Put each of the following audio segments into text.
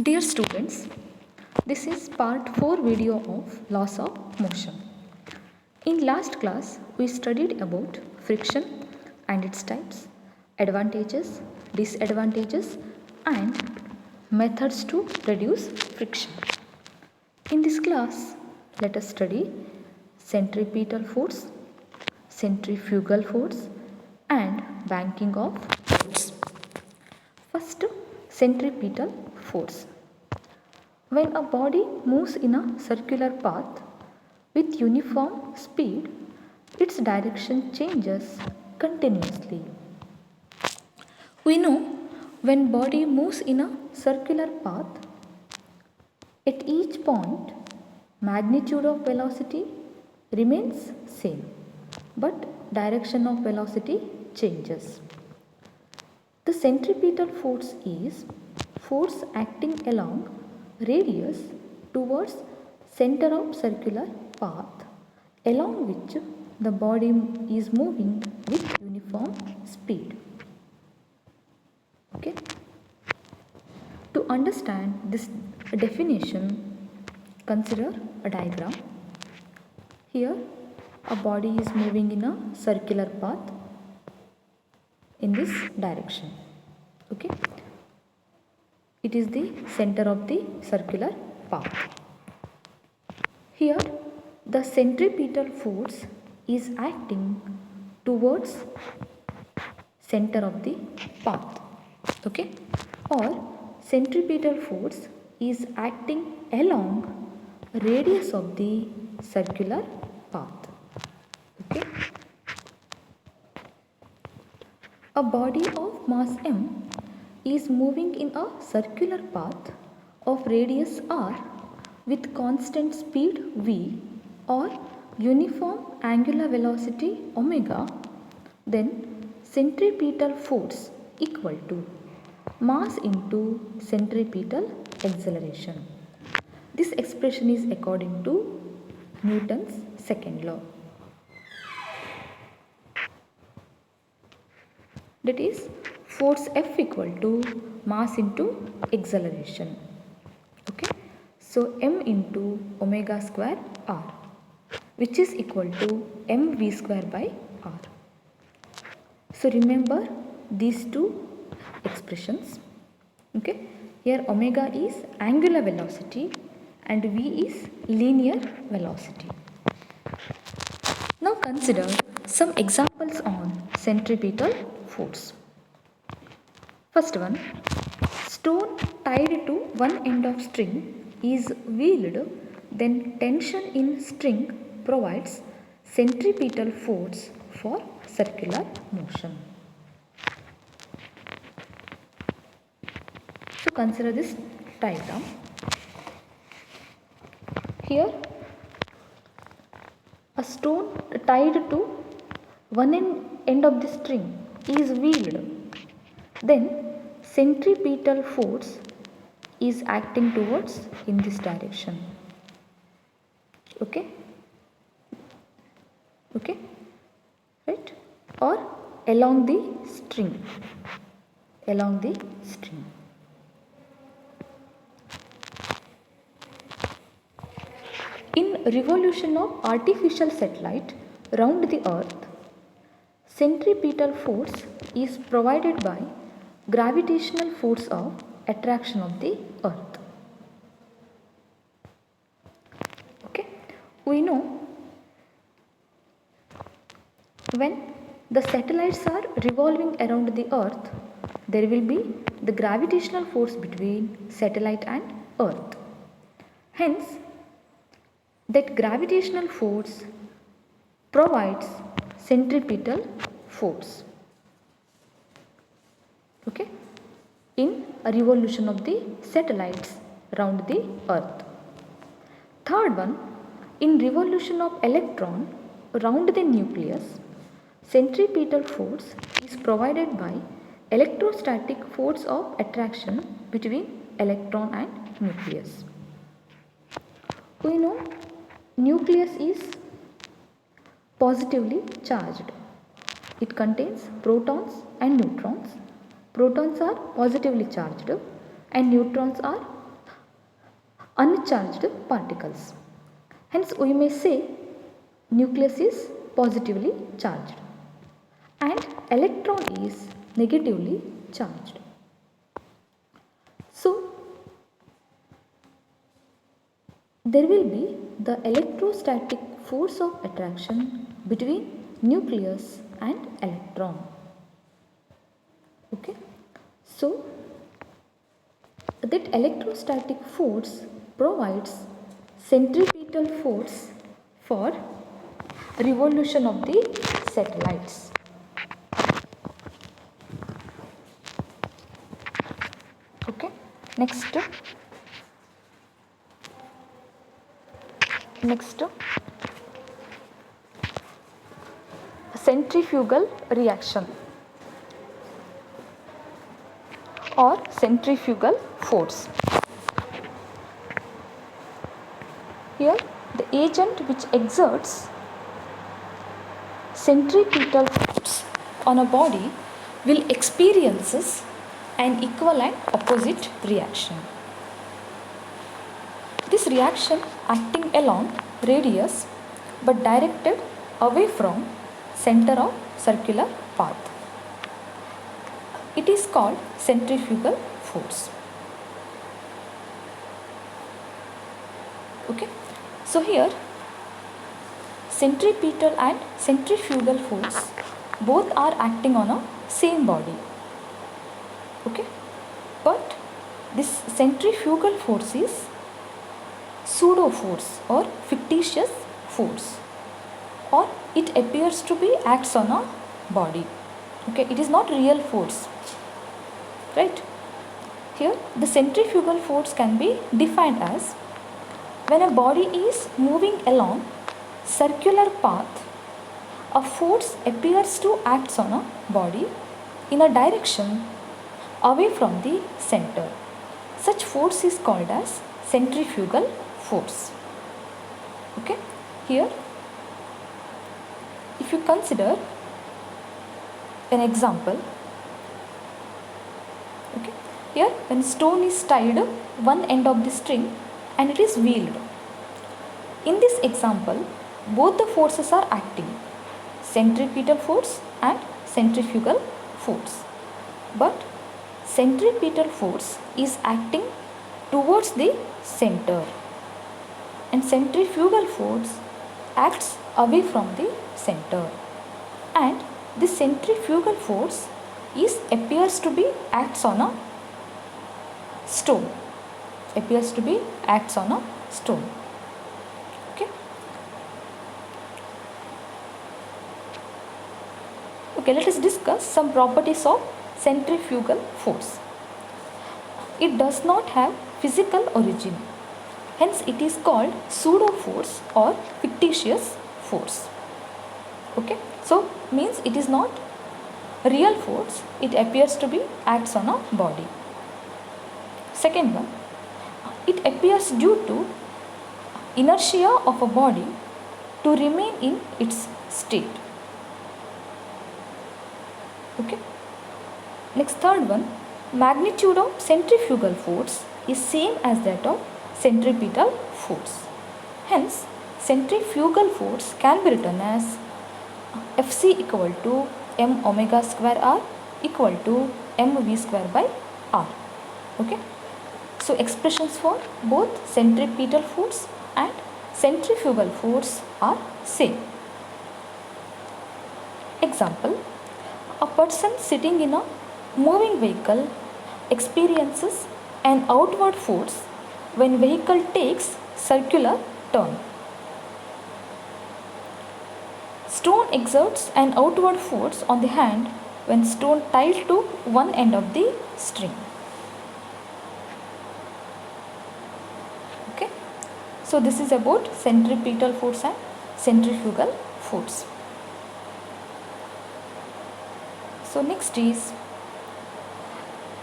Dear students, this is part 4 video of laws of motion. In last class, we studied about friction and its types, advantages, disadvantages and methods to reduce friction. In this class, let us study centripetal force, centrifugal force and banking of force. First, centripetal force. When a body moves in a circular path with uniform speed, its direction changes continuously. We know when body moves in a circular path, at each point magnitude of velocity remains same, but direction of velocity changes. The centripetal force is force acting along radius towards center of circular path along which the body is moving with uniform speed. Okay. To understand this definition, consider a diagram. Here a body is moving in a circular path in this direction. Okay. It is the center of the circular path. Here the centripetal force is acting towards center of the path. Okay. Or centripetal force is acting along radius of the circular path. Okay. A body of mass m is moving in a circular path of radius r with constant speed v or uniform angular velocity omega, then centripetal force equal to mass into centripetal acceleration. This expression is according to Newton's second law. That is force F equal to mass into acceleration. Okay. So m into omega square r, which is equal to mv square by r. So remember these two expressions. Okay. Here omega is angular velocity and v is linear velocity. Now consider some examples on centripetal force. First one, stone tied to one end of string is wheeled, then tension in string provides centripetal force for circular motion. So consider this diagram. Here a stone tied to one end of the string is wheeled. Then centripetal force is acting towards in this direction. Okay. Okay. Right. Or along the string. Along the string. In revolution of artificial satellite round the earth, centripetal force is provided by gravitational force of attraction of the earth. Okay. We know when the satellites are revolving around the earth, there will be the gravitational force between satellite and earth. Hence, that gravitational force provides centripetal force. Okay, in a revolution of the satellites round the earth. Third one, in revolution of electron round the nucleus, centripetal force is provided by electrostatic force of attraction between electron and nucleus. We know nucleus is positively charged. It contains protons and neutrons. Protons are positively charged and neutrons are uncharged particles. Hence we may say nucleus is positively charged and electron is negatively charged. So there will be the electrostatic force of attraction between nucleus and electron. Okay, so that electrostatic force provides centripetal force for revolution of the satellites. Okay, next centrifugal reaction or centrifugal force. Here the agent which exerts centripetal force on a body will experiences an equal and opposite reaction. This reaction acting along radius but directed away from center of circular path. It is called centrifugal force. Okay, so here centripetal and centrifugal force both are acting on a same body. Okay, but this centrifugal force is pseudo force or fictitious force, or it appears to be acts on a body. Okay, it is not real force, right? Here the centrifugal force can be defined as when a body is moving along circular path, a force appears to act on a body in a direction away from the center. Such force is called as centrifugal force. Okay, here if you consider an example, okay, here when stone is tied one end of the string and it is wheeled. In this example, both the forces are acting, centripetal force and centrifugal force, but centripetal force is acting towards the center and centrifugal force acts away from the center, and this centrifugal force appears to be acts on a stone, Okay, let us discuss some properties of centrifugal force. It does not have physical origin, hence it is called pseudo force or fictitious force. Okay, so means it is not real force, it appears to be acts on a body. Second one, it appears due to inertia of a body to remain in its state. Okay. Next, third one, magnitude of centrifugal force is same as that of centripetal force. Hence, centrifugal force can be written as Fc equal to m omega square r equal to mv square by r. Okay. So expressions for both centripetal force and centrifugal force are same. Example, a person sitting in a moving vehicle experiences an outward force when vehicle takes circular turn. Stone exerts an outward force on the hand when stone tied to one end of the string. Okay, so this is about centripetal force and centrifugal force. So next is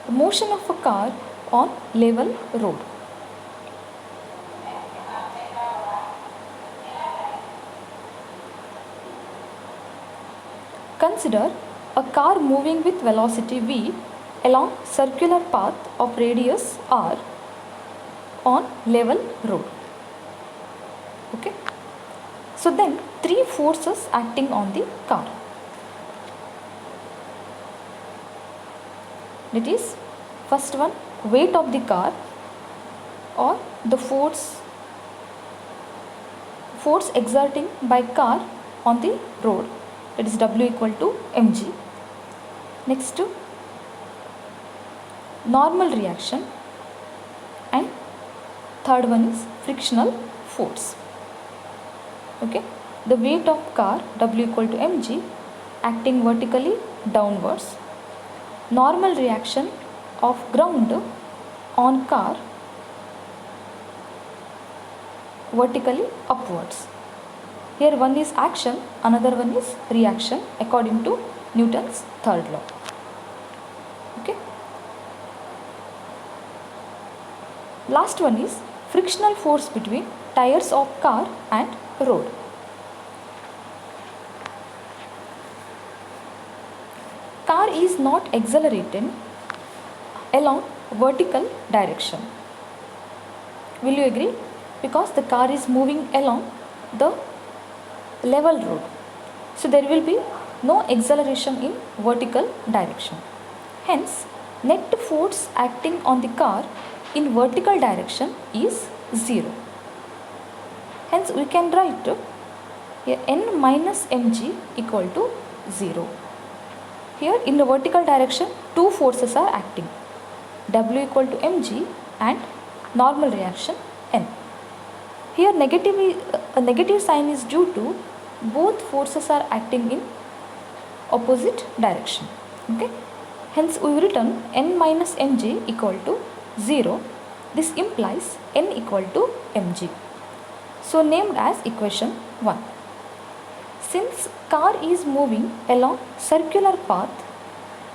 the motion of a car on level road. Consider a car moving with velocity v along circular path of radius r on level road. Okay. So then 3 forces acting on the car. That is, first one, weight of the car, or the force exerting by car on the road, that is W equal to mg. Next, normal reaction, and third one is frictional force. Okay, the weight of car W equal to mg acting vertically downwards, normal reaction of ground on car vertically upwards. Here one is action, another one is reaction according to Newton's third law. Okay. Last one is frictional force between tires of car and road. Car is not accelerating along vertical direction. Will you agree? Because the car is moving along the level road. So there will be no acceleration in vertical direction. Hence, net force acting on the car in vertical direction is 0. Hence, we can write here N minus mg equal to 0. Here in the vertical direction, 2 forces are acting, W equal to mg and normal reaction N. Here a negative sign is due to both forces are acting in opposite direction. Okay. Hence we will written N minus mg equal to 0. This implies N equal to mg. So named as equation 1. Since car is moving along circular path,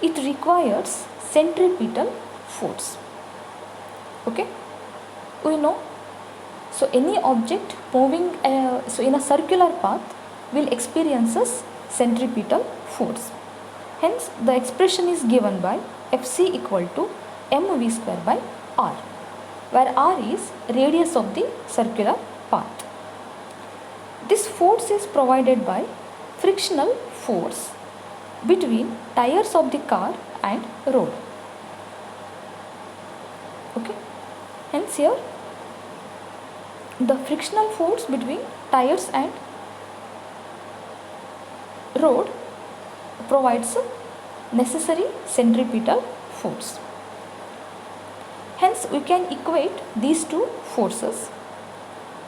it requires centripetal force. Okay. We know. So any object moving in a circular path will experiences centripetal force. Hence the expression is given by Fc equal to mv square by r, where r is radius of the circular path. This force is provided by frictional force between tires of the car and road. Okay. Hence here the frictional force between tires and road provides necessary centripetal force. Hence we can equate these two forces,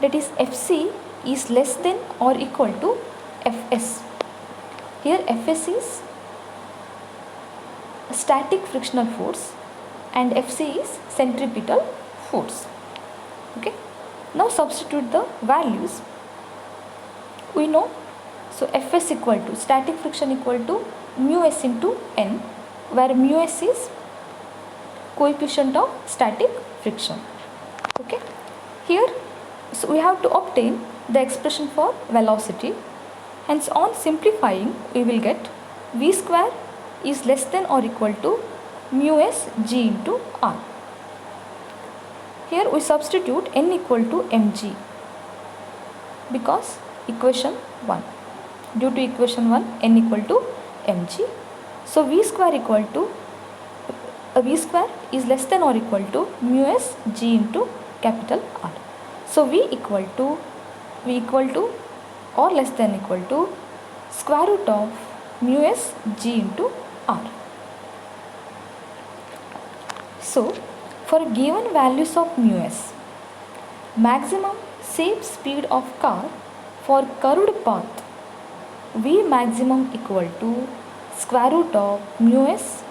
that is Fc is less than or equal to Fs. Here Fs is static frictional force and Fc is centripetal force. Okay. Now substitute the values. We know, so Fs equal to static friction equal to mu s into n, where mu s is coefficient of static friction. Okay. Here, so we have to obtain the expression for velocity. Hence on simplifying we will get v square is less than or equal to mu s g into r. Here we substitute n equal to mg because equation 1. Due to equation 1, n equal to mg. So v square equal to v square is less than or equal to mu s g into capital R. So v equal to or less than equal to square root of mu s g into R. So for given values of mu s, maximum safe speed of car for curved path, V maximum equal to square root of mu s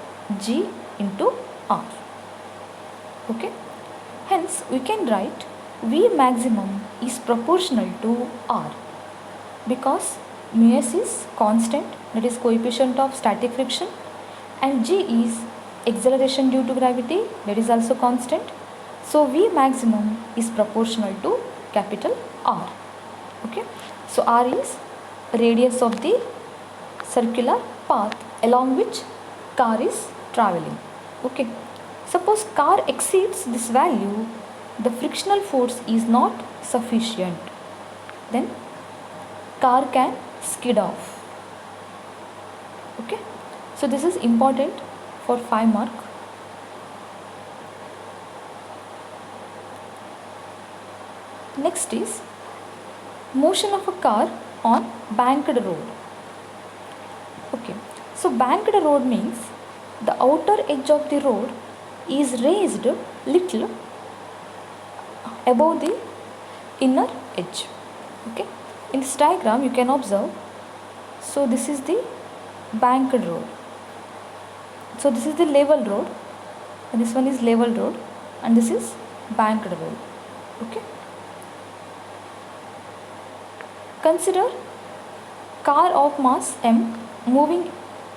g into R. Okay. Hence we can write V maximum is proportional to R because mu s is constant, that is coefficient of static friction, and g is acceleration due to gravity, that is also constant. So V maximum is proportional to capital R. Okay. So R is radius of the circular path along which car is traveling. Okay. Suppose car exceeds this value, the frictional force is not sufficient, then car can skid off. Okay, so this is important for 5 mark. Next is motion of a car on banked road. Okay, so banked road means the outer edge of the road is raised little above the inner edge. Okay, in this diagram you can observe, so this is the banked road, so this is the level road, and this one is level road, and this is banked road. Okay, consider car of mass m moving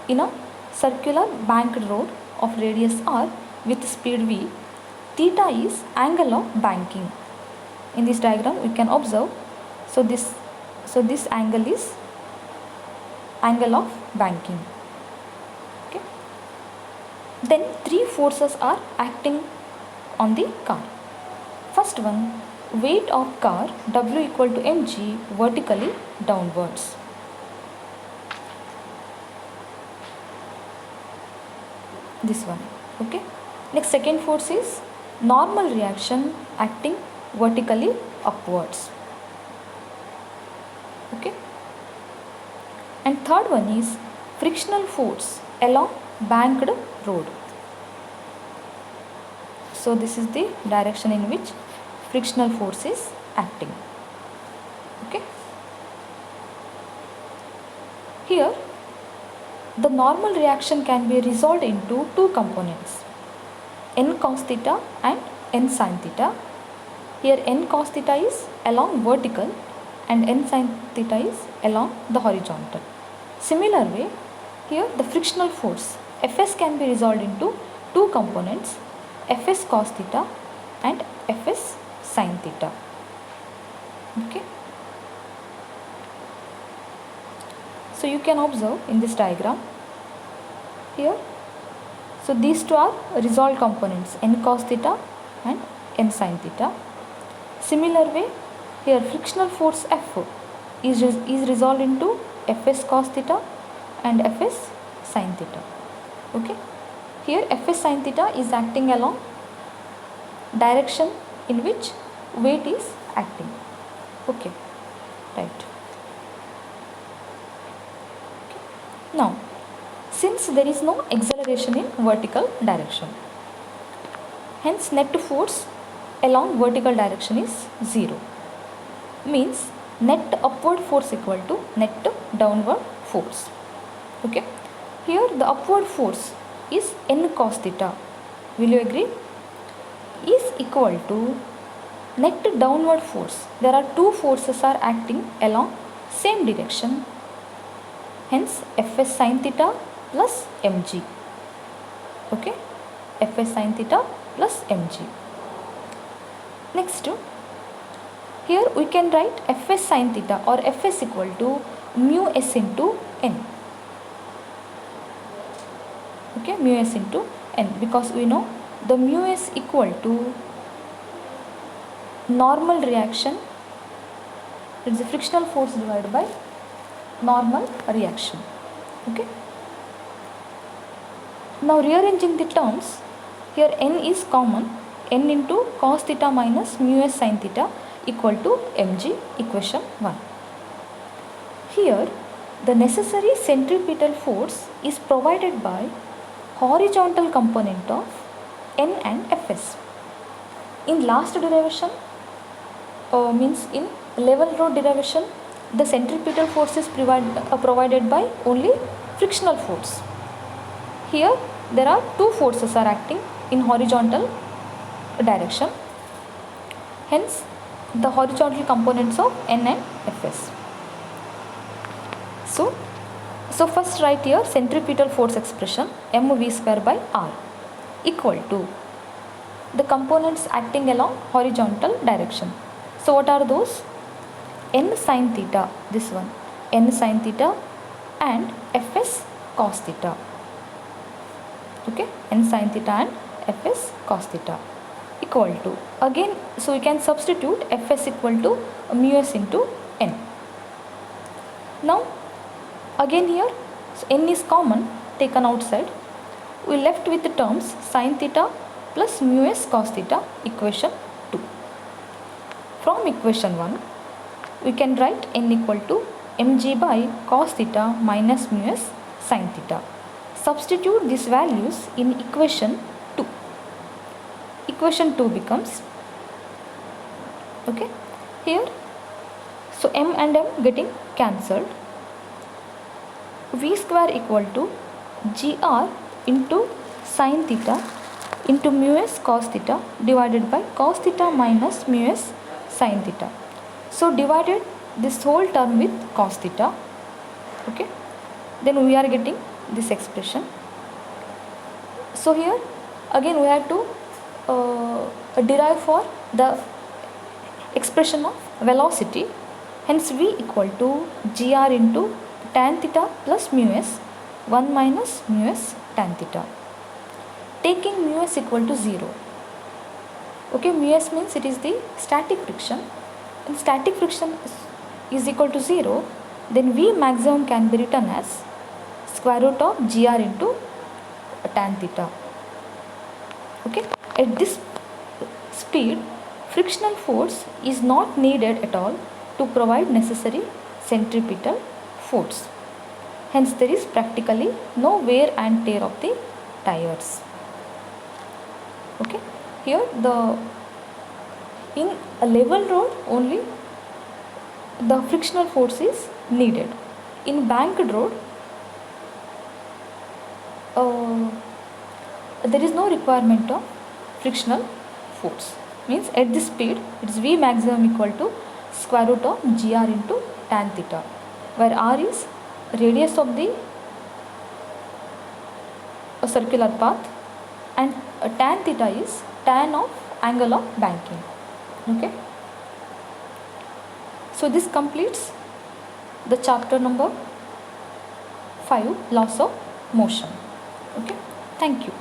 in a circular banked road of radius r with speed v. Theta is angle of banking. In this diagram we can observe, so this angle is angle of banking. Okay, then 3 forces are acting on the car. First one, weight of car W equal to mg vertically downwards. This one. Okay, next second force is normal reaction acting vertically upwards. Okay, and third one is frictional force along banked road. So this is the direction in which frictional force is acting. Okay, here the normal reaction can be resolved into two components, n cos theta and n sin theta. Here n cos theta is along vertical and n sin theta is along the horizontal. Similar way, here the frictional force Fs can be resolved into two components, Fs cos theta and Fs sin theta. Okay, so you can observe in this diagram here, so these two are resolved components, n cos theta and n sin theta. Similar way, here frictional force F is resolved into Fs cos theta and Fs sin theta. Okay, here Fs sin theta is acting along direction in which weight is acting. Okay, right. Okay. Now, since there is no acceleration in vertical direction, hence net force along vertical direction is 0. Means net upward force equal to net downward force. Okay, here the upward force is n cos theta, will you agree, is equal to net downward force. There are two forces are acting along same direction, hence Fs sin theta plus mg. Okay, Fs sin theta plus mg. Next, here we can write Fs sin theta or Fs equal to mu s into n. Okay, mu s into n, because we know the mu s equal to normal reaction, it's the frictional force divided by normal reaction. Okay, now rearranging the terms, here n is common, n into cos theta minus mu s sin theta equal to mg, equation 1. Here the necessary centripetal force is provided by horizontal component of n and Fs. In last derivation, means in level road derivation, the centripetal force is provided by only frictional force. Here there are two forces are acting in horizontal direction, hence the horizontal components of n and Fs. So first write here centripetal force expression mv square by r equal to the components acting along horizontal direction. So what are those? N sin theta, this one, n sin theta and Fs cos theta. Okay, n sin theta and Fs cos theta equal to, again, so we can substitute Fs equal to mu s into n. Now again here, so n is common, taken outside. We left with the terms sin theta plus mu s cos theta, equation 2. From equation 1 we can write n equal to mg by cos theta minus mu s sin theta. Substitute these values in equation 2. Equation 2 becomes, okay, here, so m and m getting cancelled. V square equal to gr into sin theta into mu s cos theta divided by cos theta minus mu s sin theta. So divided this whole term with cos theta, okay, then we are getting this expression. So here again we have to derive for the expression of velocity. Hence V equal to gr into tan theta plus mu s 1 minus mu s tan theta, taking mu s equal to 0. Okay, mu s means it is the static friction. When static friction is equal to 0, then V maximum can be written as square root of gr into tan theta. Okay, at this speed frictional force is not needed at all to provide necessary centripetal force. Hence there is practically no wear and tear of the tires. Okay, here in a level road only the frictional force is needed. In banked road there is no requirement of frictional force. Means at this speed it is V maximum equal to square root of gr into tan theta, where r is radius of the circular path and tan theta is tan of angle of banking. Okay, so this completes the chapter number 5, laws of motion. Okay, thank you.